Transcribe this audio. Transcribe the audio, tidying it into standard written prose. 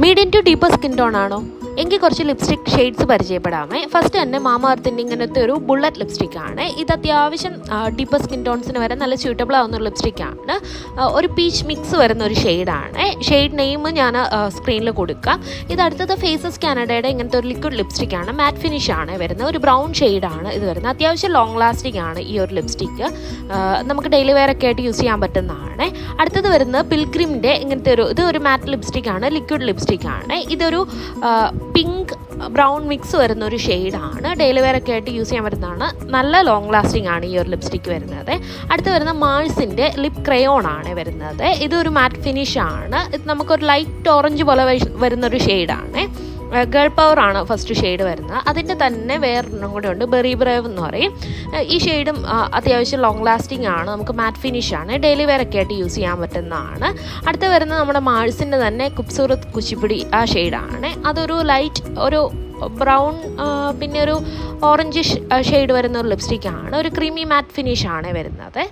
Medium to deeper skin tone ആണോ എങ്കിൽ കുറച്ച് ലിപ്സ്റ്റിക് ഷെയ്ഡ്സ് പരിചയപ്പെടാമേ. ഫസ്റ്റ് തന്നെ മാമാഅർത്തിൻ്റെ ഇങ്ങനത്തെ ഒരു ബുള്ളറ്റ് ലിപ്സ്റ്റിക് ആണ്. ഇത് അത്യാവശ്യം ഡീപ്പർ സ്കിൻ ടോൺസിന് വരെ നല്ല സ്യൂട്ടബിൾ ആവുന്ന ഒരു ലിപ്സ്റ്റിക് ആണ്. ഒരു പീച്ച് മിക്സ് വരുന്ന ഒരു ഷെയ്ഡാണ്. ഷെയ്ഡ് നെയിം ഞാൻ സ്ക്രീനിൽ കൊടുക്കാം. ഇത് അടുത്തത് ഫേസസ് കാനഡയുടെ ഇങ്ങനത്തെ ഒരു ലിക്വിഡ് ലിപ്സ്റ്റിക് ആണ്. മാറ്റ് ഫിനിഷ് ആണ് വരുന്നത്. ഒരു ബ്രൗൺ ഷെയ്ഡാണ് ഇത് വരുന്നത്. അത്യാവശ്യം ലോങ് ലാസ്റ്റിംഗ് ആണ് ഈ ഒരു ലിപ്സ്റ്റിക്ക്. നമുക്ക് ഡെയിലി വെയർ ഒക്കെ ആയിട്ട് യൂസ് ചെയ്യാൻ പറ്റുന്നതാണ്. അടുത്തത് വരുന്നത് പിൽഗ്രിമിൻ്റെ ഇങ്ങനത്തെ ഒരു മാറ്റ് ലിപ്സ്റ്റിക് ആണ്. ലിക്വിഡ് ലിപ്സ്റ്റിക് ആണ്. ഇതൊരു പിങ്ക് ബ്രൗൺ മിക്സ് വരുന്ന ഒരു ഷെയ്ഡാണ്. ഡെയിലി വെയർ ഒക്കെ ആയിട്ട് യൂസ് ചെയ്യാൻ പറ്റുന്നതാണ്. നല്ല ലോങ് ലാസ്റ്റിംഗ് ആണ് ഈ ഒരു ലിപ്സ്റ്റിക്ക് വരുന്നത്. അടുത്ത് വരുന്ന മാൾസിൻ്റെ ലിപ് ക്രയോൺ ആണ് വരുന്നത്. ഇതൊരു മാറ്റ് ഫിനിഷ് ആണ്. ഇത് നമുക്കൊരു ലൈറ്റ് ഓറഞ്ച് പോലെ വരുന്നൊരു ഷെയ്ഡാണ്. ഗേൾ പവർ ആണ് ഫസ്റ്റ് ഷെയ്ഡ് വരുന്നത്. അതിൻ്റെ തന്നെ വേറൊരെണ്ണം കൂടെ ഉണ്ട്, ബെറി ബ്രേവ് എന്ന് പറയും. ഈ ഷെയ്ഡും അത്യാവശ്യം ലോങ് ലാസ്റ്റിംഗ് ആണ്. നമുക്ക് മാറ്റ് ഫിനിഷ് ആണ്. ഡെയിലി വെയർ ഒക്കെ ആയിട്ട് യൂസ് ചെയ്യാൻ പറ്റുന്നതാണ്. അടുത്ത് വരുന്നത് നമ്മുടെ മാൾസിൻ്റെ തന്നെ കുബ്സൂറത്ത് കുച്ചിപ്പിടി ആ ഷെയ്ഡാണ്. അതൊരു ലൈറ്റ് ഒരു ബ്രൗൺ പിന്നെ ഒരു ഓറഞ്ച് ഷെയ്ഡ് വരുന്ന ഒരു ലിപ്സ്റ്റിക്കാണ്. ഒരു ക്രീമി മാറ്റ് ഫിനിഷ് ആണ് വരുന്നത്.